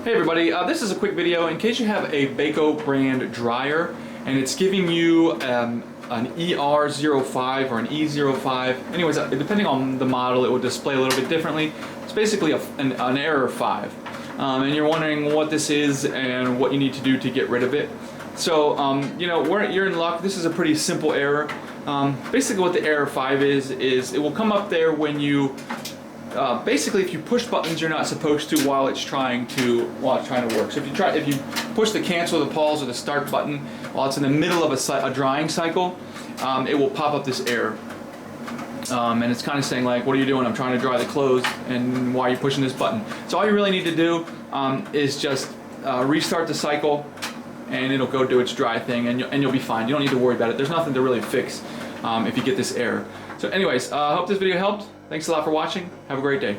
Hey everybody, this is a quick video in case you have a Beko brand dryer and it's giving you an ER05 or an E05. Anyways, depending on the model, it will display a little bit differently. It's basically an error 5. And you're wondering what this is and what you need to do to get rid of it. So, you're in luck. This is a pretty simple error. Basically what the error 5 is it will come up there when you basically, if you push buttons you're not supposed to while it's trying to work. So if you push the cancel, the pause, or the start button while it's in the middle of a drying cycle, it will pop up this error. And it's kind of saying like, what are you doing? I'm trying to dry the clothes, and why are you pushing this button? So all you really need to do is just restart the cycle, and it'll go do its dry thing, and you'll be fine. You don't need to worry about it. There's nothing to really fix if you get this error. So anyways, I hope this video helped. Thanks a lot for watching. Have a great day.